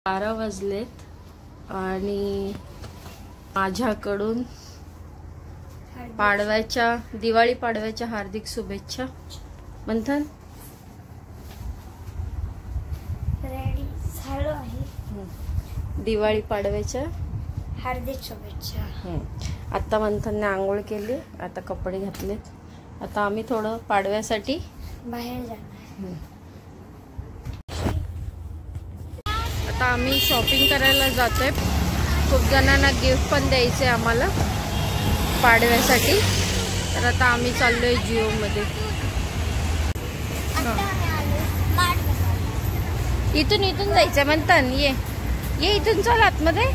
12 वाजलेत आणि माझ्याकडून दिवाळी पाडव्याच्या हार्दिक शुभेच्छा. मंथन रेडी झालो आहे. दिवाळी पाडव्याच्या हार्दिक शुभेच्छा. आता मंथनने आंघोळ केली, आता कपडे घातलेत. आता आम्ही थोडं पाडव्यासाठी बाहेर जाणार. आता आम्ही शॉपिंग करायला जातोय. खूप जणांना गिफ्ट पण द्यायचे आम्हाला पाडव्यासाठी, तर आता आम्ही चाललोय जिओ मध्ये. इथून जायचंय मंथन. ये इथून चल आतमध्ये.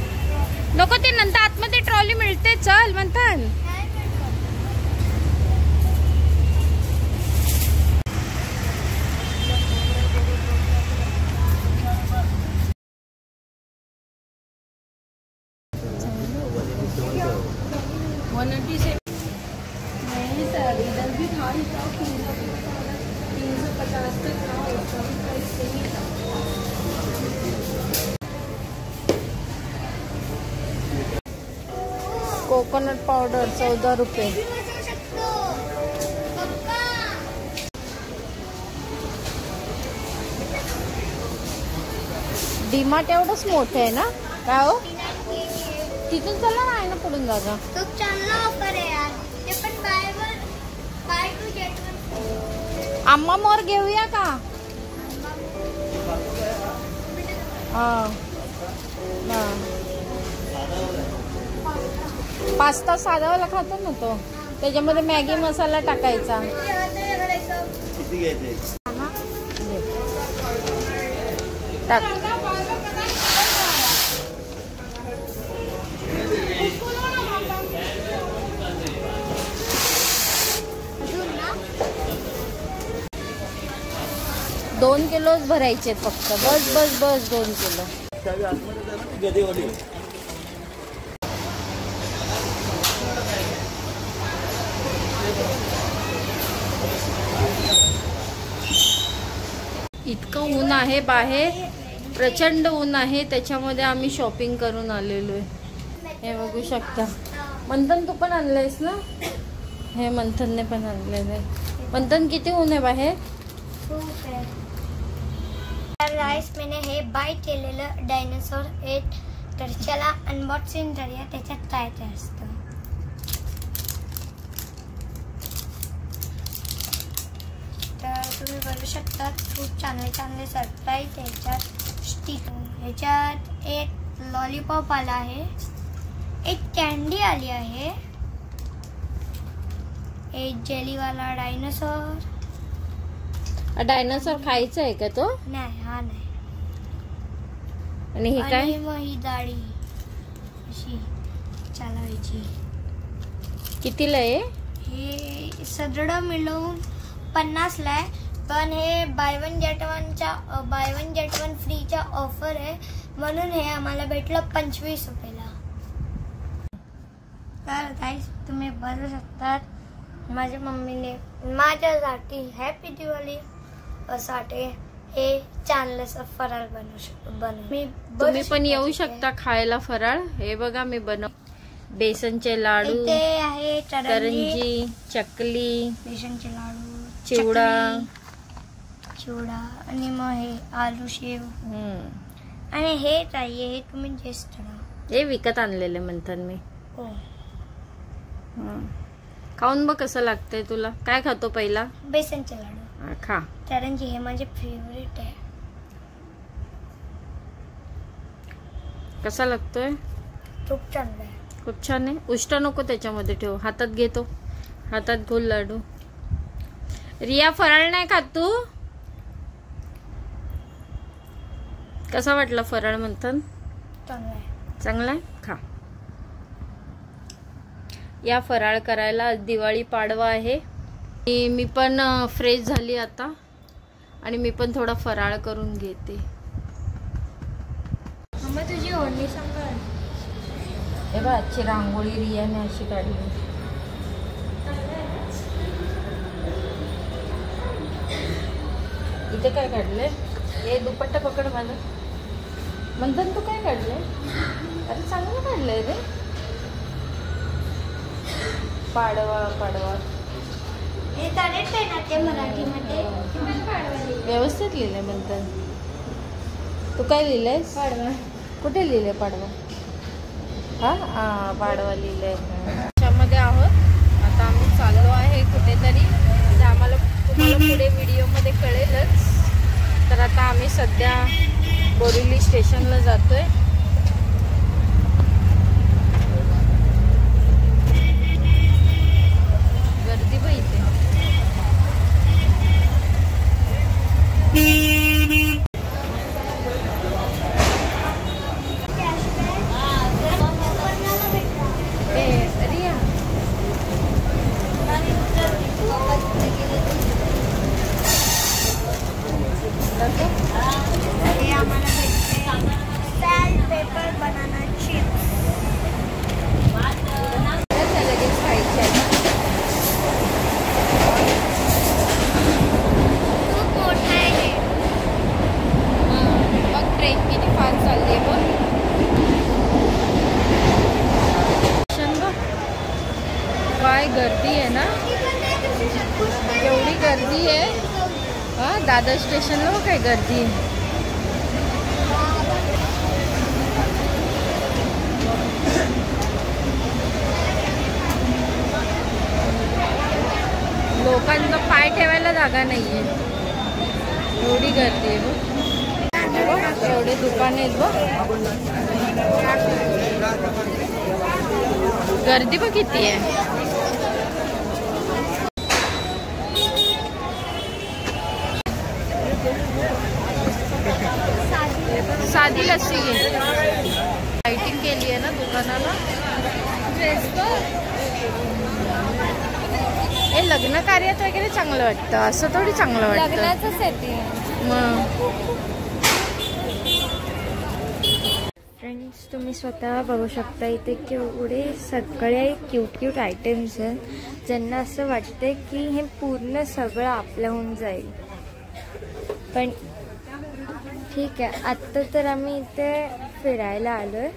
नको ते नंतर आतमध्ये ट्रॉली मिळते. चल मंथन. नहीं सर, इधर भी था ही था 350 तक था, उसका भी प्राइस सही था. कोकोनट पावडर 14 रुपये. डीमार्ट एवढंच मोठं आहे ना? काय हो, तिथून चला ना, आहे ना पुढून जागा. खूप चांगला ऑफर आहे यार. ते पण बाय टू गेट वन. आम्मा मोर घेऊया का? हा, पास्ता साधावाला खातो ना तो, त्याच्यामध्ये मॅगी मसाला टाकायचा. टाक. दोन किलोच भरायचे फक्त. बस 2 किलो. इतकं ऊन आहे बाहेर, प्रचंड ऊन आहे. त्याच्यामध्ये आम्ही शॉपिंग करून आलेलो आहे. हे बघू शकता. मंथन तू पण आणलंयस ना? हे मंथनने पण आणलेलं आहे. मंथन किती ऊन आहे बाहेर? गाइस, मैंने हे बाय केलेलं डायनासोर 8. तर चला अनबॉक्सिंग करूया त्याच्यात काय काय असतं. तर तुम्ही बघू शकता खूप चांगले सरप्राईज याच्यात. स्टिक ह्याच्यात एक लॉलीपॉप आला आहे, एक कॅन्डी आली आहे, एक जेलीवाला डायनासोर. डायनासोर खायचा आहे का तो? नाही, हा नाही. आणि हे काय? मग ही गाडी अशी चालवायची. कितीला आहे हे? सगळं मिळून 50 ला आहे. पण हे बाय वन गेट वन फ्रीच्या ऑफर आहे, म्हणून हे आम्हाला भेटलं 25 रुपयाला. तर गाईस, तुम्ही बघू शकतात माझ्या मम्मीने माझ्यासाठी हॅपी दिवाळी साठी हे चांगलंसं फराळ बनवू. तुम्ही पण येऊ शकता खायला फराळ. हे बघा मी बेसनचे लाडू, ते आहे करंजी, चकली, बेसनचे लाडू, चिवडा आणि मग हे आलू शेव. आणि हे चाहिए, हे तुम्ही टेस्ट करा. हे विकत आणलेले मंथन मी. हो, खाऊन बघ कसं लागतंय तुला. काय खातो पहिला? बेसनचे लाडू. खा. करंजी हे माझे फेवरेट आहे. कसा लागतोय? खूप चांगला आहे. खूप छान आहे. उष्टा नको त्याच्यामध्ये ठेव. हातात घेतो, हातात घोल लाडू. रिया फराळ नाही खात तू? कसा वाटला फराळ मंथन? चांगला आहे. खा. या फराळ करायला दिवाळी पाडवा आहे. मी पण फ्रेश झाली आता आणि मी पण थोडा फराळ करून घेते. मम्मा तुझी ओढणी सांगा. हे बघ, आजची रांगोळी रियाने अशी काढली. इथे काय काढले? हे दुपट्टा पकड माझा. मंथन तू काय काढलंय? अरे चांगलं काढलंय रे. पाडवा पाडवा हे करेक्ट आहे ना ते मराठीमध्ये? व्यवस्थित लिहिलंय मंथन. तू काय लिहिलंयस? पाडवा. कुठे लिहिलंय पाडवा? हा पाडवा लिहिलंय. त्याच्यामध्ये आहोत आता. आम्ही चाललो आहे कुठेतरी. म्हणजे आम्हाला तुम्हाला पुढे व्हिडिओमध्ये कळेलच. तर आता आम्ही सध्या बोरिवली स्टेशनला जातोय. गर्दी पण इथे. काय गर्दी आहे ना, एवढी गर्दी आहे. हा दादर स्टेशनला काय गर्दी आहे. लोकांना पाय ठेवायला जागा नाहीये, एवढी गर्दी आहे. बघ एवढे दुकान आहेत बघ. गर्दी बघ किती आहे. साधी लस्सी घे. लाइटिंग केली आहे ना दुकानाला. हे लग्न कार्यात वगैरे चांगलं वाटतं, असं थोडी चांगलं वाटतं. लग्नाचंच आहे मग. फ्रेंड्स तुम्ही स्वतः बघू शकता इथे केवढे सगळे क्यूट क्यूट आयटम्स आहेत ज्यांना असं वाटतं की हे पूर्ण सगळं आपल्याहून जाईल. पण ठीक आहे, आत्ता तर आम्ही इथे फिरायला आलोय.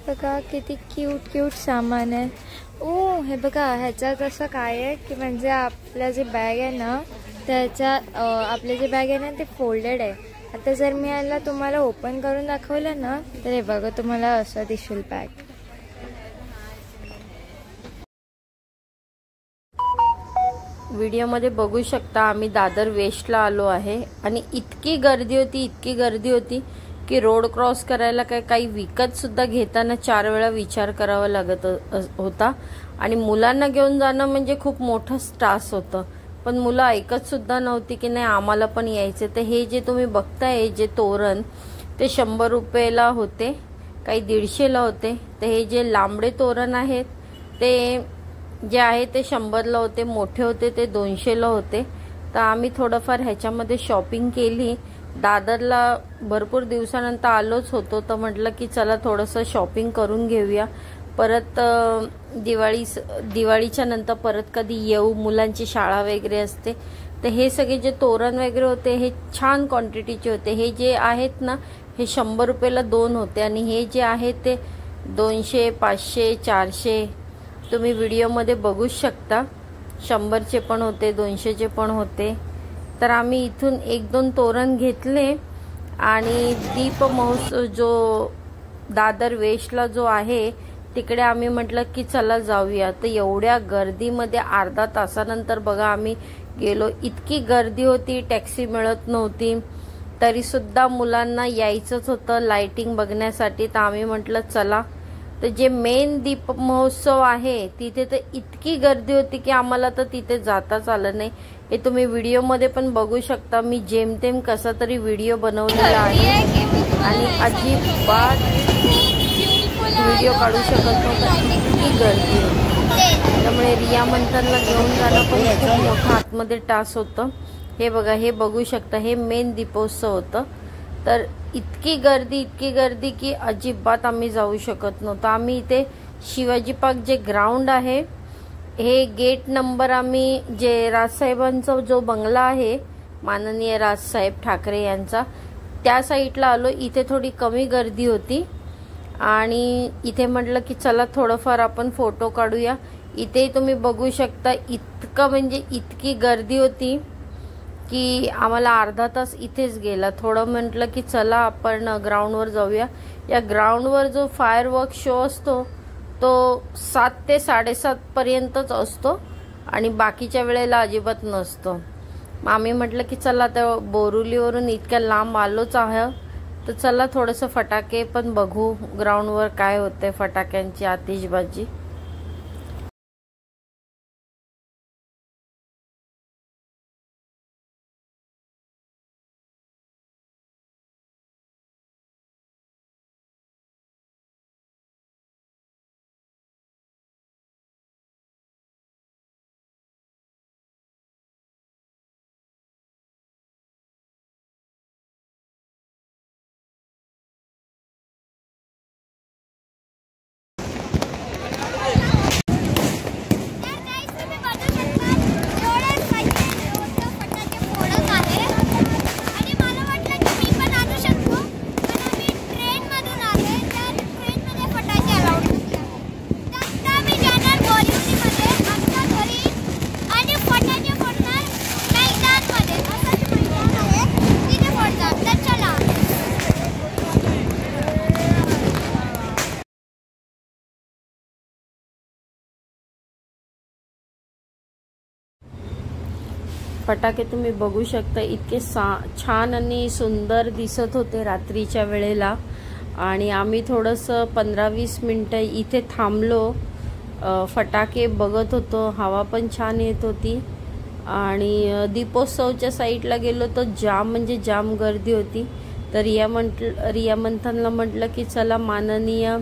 बघा किती क्यूट क्यूट सामान आहे. ओ हे बघा, ह्याच्यात असं काय आहे की म्हणजे आपल्या जे बॅग आहे ना त्याच्यात आपले जे बॅग आहे ना ते फोल्डेड आहे. आता जर मी याला तुम्हाला ओपन करून दाखवलं ना तर हे बघा तुम्हाला असं दिसेल बॅग. व्हिडिओमध्ये बघू शकता आम्ही दादर वेस्टला आलो आहे आणि इतकी गर्दी होती की रोड क्रॉस करायला काही विकत सुद्धा घेताना 4 वेळा विचार करावा लागत होता. आणि मुलांना घेऊन जाणं म्हणजे खूप मोठं त्रास होतं. पण मुलं ऐकत सुद्धा नव्हती की नाही आम्हाला पण यायचे. तर हे जे तुम्ही बघताय जे तोरण ते 100 रुपयाला होते, काही 150ला होते. तर हे जे लांबडे तोरण आहेत ते जे आहे ते 100ला होते, मोठे होते ते 200ला होते. तर आम्ही थोडंफार ह्याच्यामध्ये शॉपिंग केली. दादरला भरपूर दिवसानंतर आलोच होतो तर म्हटलं की चला थोडंसं शॉपिंग करून घेऊया. परत दिवाळीच्या नंतर परत कधी येऊ, मुलांची शाळा वगैरे असते. तर हे सगळे जे तोरण वगैरे होते हे छान क्वांटिटीचे होते. हे जे आहेत ना हे 100 रुपयाला 2 होते आणि हे जे आहे ते 200, 500, 400 तुम्ही व्हिडिओमध्ये बघूच शकता. 100चे पण होते, 200चे पण होते. तर आम्ही इथून 1-2 तोरण घेतले आणि दीप महोत्सव जो दादर वेस्टला जो आहे तिकडे आम्ही म्हटलं की चला जाऊया. तर एवढ्या गर्दीमध्ये अर्धा तासानंतर बघा आम्ही गेलो. इतकी गर्दी होती, टॅक्सी मिळत नव्हती. तरी सुद्धा मुलांना यायचंच होतं लाइटिंग बघण्यासाठी. तर आम्ही म्हटलं चला. तर जे मेन दीप महोत्सव आहे तिथे तर इतकी गर्दी होती की आम्हाला तर तिथे जाताच आलं नाही. हे तुम्ही व्हिडिओमध्ये पण बघू शकता. मी जेमतेम कसा तरी व्हिडिओ बनवलेला आहे आणि अजिबात व्हिडिओ काढू शकत नव्हता, इतकी गर्दी होती. त्यामुळे रिया मंथनला घेऊन जाणं पण खूप मोठं आतमध्ये टास्क होतं. हे बघा, हे बघू शकता, हे मेन दीपोत्सव होतं. तर इतकी गर्दी की अजिबात आम्ही जाऊ शकत नव्हतो. आम्ही इथे शिवाजी पार्क जे ग्राउंड आहे हे गेट नंबर आम्ही जे राजसाहेबांचा जो बंगला आहे माननीय राजसाहेब ठाकरे यांचा, त्या साईडला आलो. इथे थोडी कमी गर्दी होती आणि इथे म्हटलं की चला थोडंफार आपण फोटो काढूया. इथे तुम्ही बघू शकता, इतकं म्हणजे इतकी गर्दी होती की आम्हाला अर्धा तास इथेच गेला. थोडं म्हटलं की चला आपण ग्राउंडवर जाऊया. या ग्राउंडवर जो फायरवर्क शो असतो तो 7 ते 7:30 पर्यंतच असतो आणि बाकीच्या वेळेला अजिबात नसतो. मग आम्ही म्हटलं की चला आता बोरिवलीवरून इतक्या लांब आलोच आहे तर चला थोडंसं फटाके पण बघू ग्राउंडवर काय होते, फटाक्यांची आतिषबाजी. फटाके तुम्ही बघू शकता, इतके छान आणि सुंदर दिसत होते रात्रीच्या वेळेला. आणि आम्ही थोडंसं 15-20 मिनटं इथे थांबलो, फटाके बघत होतो. हवा पण छान येत होती आणि दीपोत्सवच्या साईडला गेलो तर जाम म्हणजे जाम गर्दी होती. तर रिया मंथनला म्हटलं की चला माननीय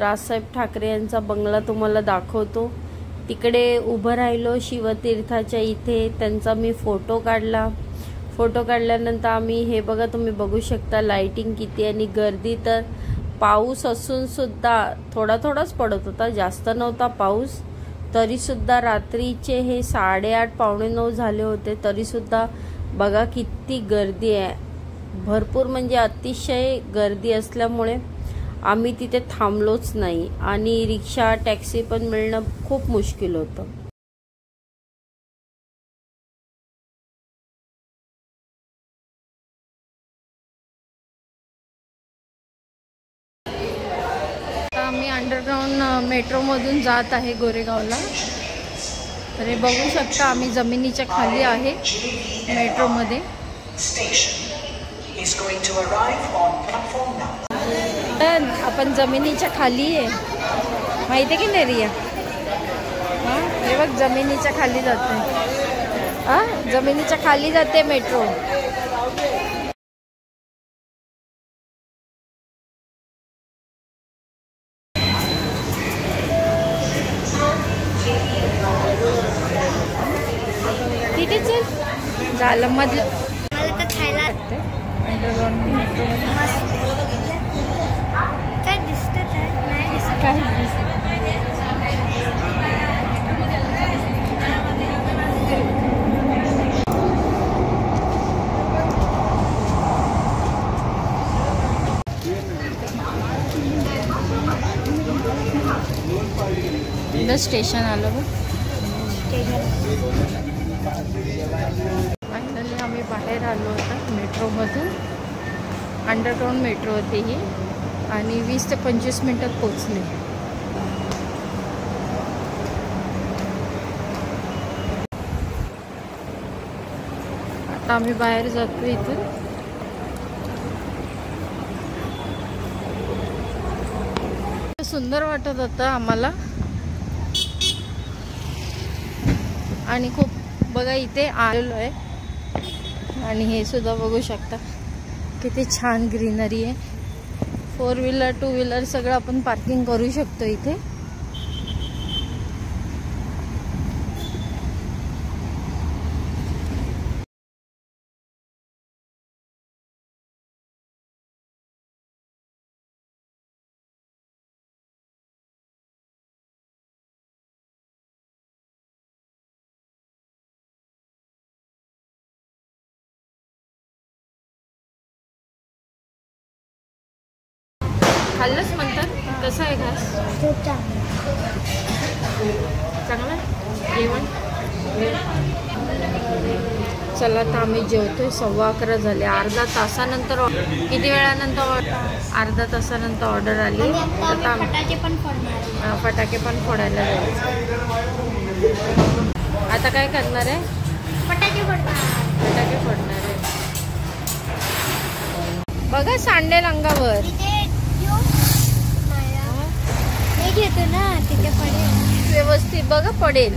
राजसाहेब ठाकरे यांचा बंगला तुम्हाला दाखवतो. तिकडे उभं राहिलो शिवतीर्थाच्या इथे, त्यांचा मी फोटो काढला. फोटो काढल्यानंतर आम्ही हे बघा तुम्ही बघू शकता लाइटिंग किती आणि गर्दी. तर पाऊस असून सुद्धा थोडा थोडाच पडत होता, जास्त नव्हता पाऊस. तरी सुद्धा रात्रीचे हे 8:30 पावणे 9 झाले होते, तरी सुद्धा बघा किती गर्दी आहे. भरपूर म्हणजे अतिशय गर्दी असल्यामुळे आम्ही तिथे थांबलोच नाही आणि रिक्षा टॅक्सी पण मिळणं खूप मुश्किल होतं. आता आम्ही अंडरग्राऊंड मेट्रोमधून जात आहे गोरेगावला. तर हे बघू शकता आम्ही जमिनीच्या खाली आहे मेट्रोमध्ये. आपण जमिनीच्या खाली आहे, माहिती आहे की नाही रिया? हां हे बघ जमिनीच्या खाली जाते. हां जमिनीच्या खाली जाते मेट्रो. तिथे चल झालं मधलं मला तर खायला अंडरग्राऊंड मेट्रोमध्ये काय दिसतं तर नाही दिसत. काय दिसतं? स्टेशन आलो बघ. फायनली आम्ही बाहेर आलो होतो मेट्रोमधून. अंडरग्राऊंड मेट्रो होती ही आणि 20 ते 25 मिनिटात पोचले. आता आम्ही बाहेर जातो इथून. सुंदर वाटत होतं आम्हाला आणि खूप बघा इथे आलेलो आहे आणि हे सुद्धा बघू शकता किती छान ग्रीनरी आहे. 4 व्हीलर 2 व्हीलर सगळं आपण पार्किंग करू शकतो इथे. खाल्लंच म्हणतात. कसं आहे घास? खूप चांगलं. चांगलं आहे जेवण. चला आता आम्ही जेवतोय. 11:15 झाले. अर्धा तासानंतर किती वेळानंतर? अर्धा तासानंतर ऑर्डर आली. आता फटाके पण फोडणार. फटाके पण फोडायला जायचं. आता काय करणार आहे? फटाके फोडणार आहे. बघा सांडेल अंगावर. घेतो ना तिथे पडेल. व्यवस्थित बघा पडेल.